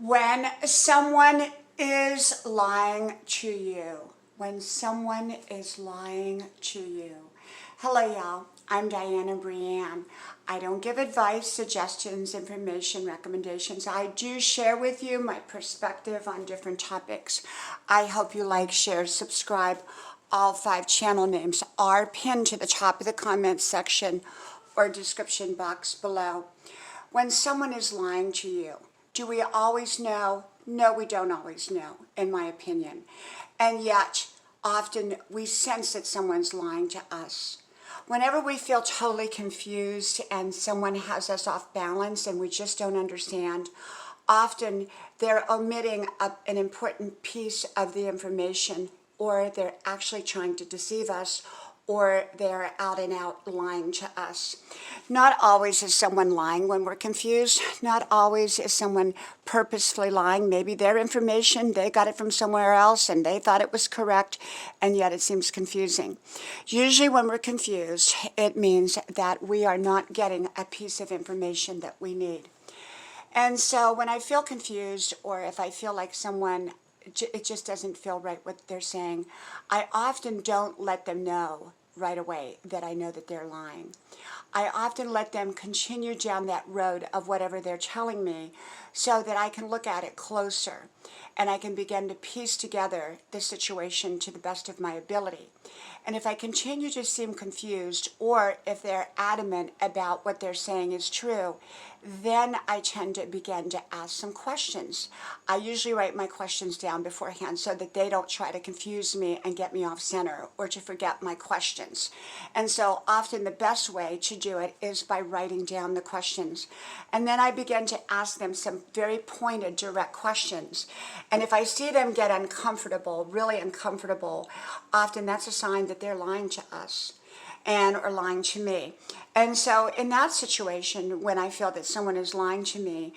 When someone is lying to you, when someone is lying to you. Hello, y'all. I'm Dianna Brianne. I don't give advice, suggestions, information, recommendations. I do share with you my perspective on different topics. I hope you like, share, subscribe. All 5 channel names are pinned to the top of the comments section or description box below. When someone is lying to you, do we always know? No, we don't always know, in my opinion. And yet, often we sense that someone's lying to us. Whenever we feel totally confused and someone has us off balance and we just don't understand, often they're omitting an important piece of the information, or they're actually trying to deceive us, or they're out and out lying to us. Not always is someone lying when we're confused. Not always is someone purposefully lying. Maybe their information, they got it from somewhere else and they thought it was correct, and yet it seems confusing. Usually when we're confused, it means that we are not getting a piece of information that we need. And so when I feel confused, or if I feel like someone, it just doesn't feel right what they're saying, I often don't let them know right away that I know that they're lying. I often let them continue down that road of whatever they're telling me so that I can look at it closer and I can begin to piece together the situation to the best of my ability. And if I continue to seem confused, or if they're adamant about what they're saying is true, then I tend to begin to ask some questions. I usually write my questions down beforehand so that they don't try to confuse me and get me off center or to forget my questions. And so often the best way to do it is by writing down the questions. And then I begin to ask them some very pointed, direct questions. And if I see them get uncomfortable, really uncomfortable, often that's a sign that they're lying to us and or lying to me. And so in that situation, when I feel that someone is lying to me,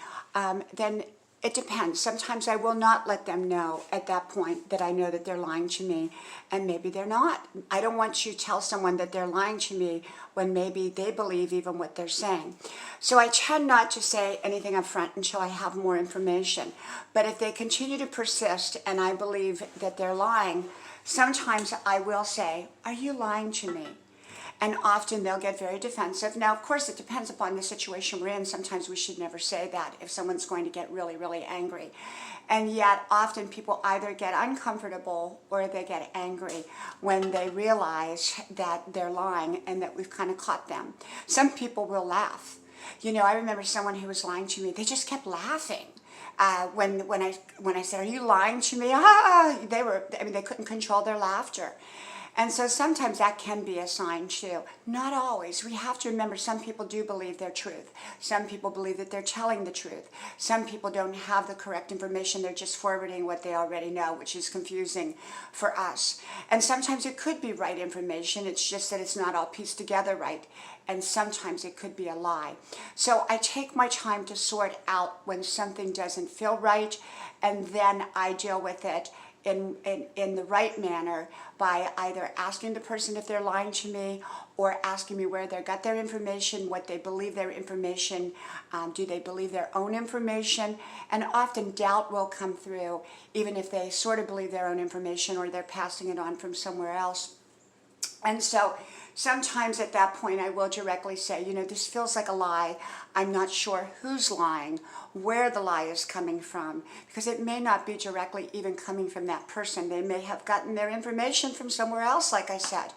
then it depends. Sometimes I will not let them know at that point that I know that they're lying to me, and maybe they're not. I don't want you to tell someone that they're lying to me when maybe they believe even what they're saying. So I tend not to say anything up front until I have more information. But if they continue to persist and I believe that they're lying, sometimes I will say, "Are you lying to me?" And often they'll get very defensive. Now, of course, it depends upon the situation we're in. Sometimes we should never say that if someone's going to get really, really angry. And yet, often people either get uncomfortable or they get angry when they realize that they're lying and that we've kind of caught them. Some people will laugh. You know, I remember someone who was lying to me. They just kept laughing. When I said, "Are you lying to me?" They couldn't control their laughter. And so sometimes that can be a sign too. Not always. We have to remember some people do believe their truth. Some people believe that they're telling the truth. Some people don't have the correct information. They're just forwarding what they already know, which is confusing for us. And sometimes it could be right information. It's just that it's not all pieced together right. And sometimes it could be a lie. So I take my time to sort out when something doesn't feel right, and then I deal with it in the right manner by either asking the person if they're lying to me, or asking me where they got their information, what they believe their information, do they believe their own information? And often doubt will come through, even if they sort of believe their own information or they're passing it on from somewhere else. And so sometimes at that point I will directly say, this feels like a lie. I'm not sure who's lying, where the lie is coming from, because it may not be directly even coming from that person. They may have gotten their information from somewhere else, like I said.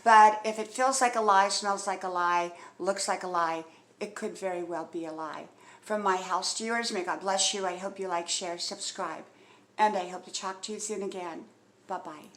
But if it feels like a lie, smells like a lie, looks like a lie, it could very well be a lie. From my house to yours, may God bless you. I hope you like, share, subscribe. And I hope to talk to you soon again. Bye-bye.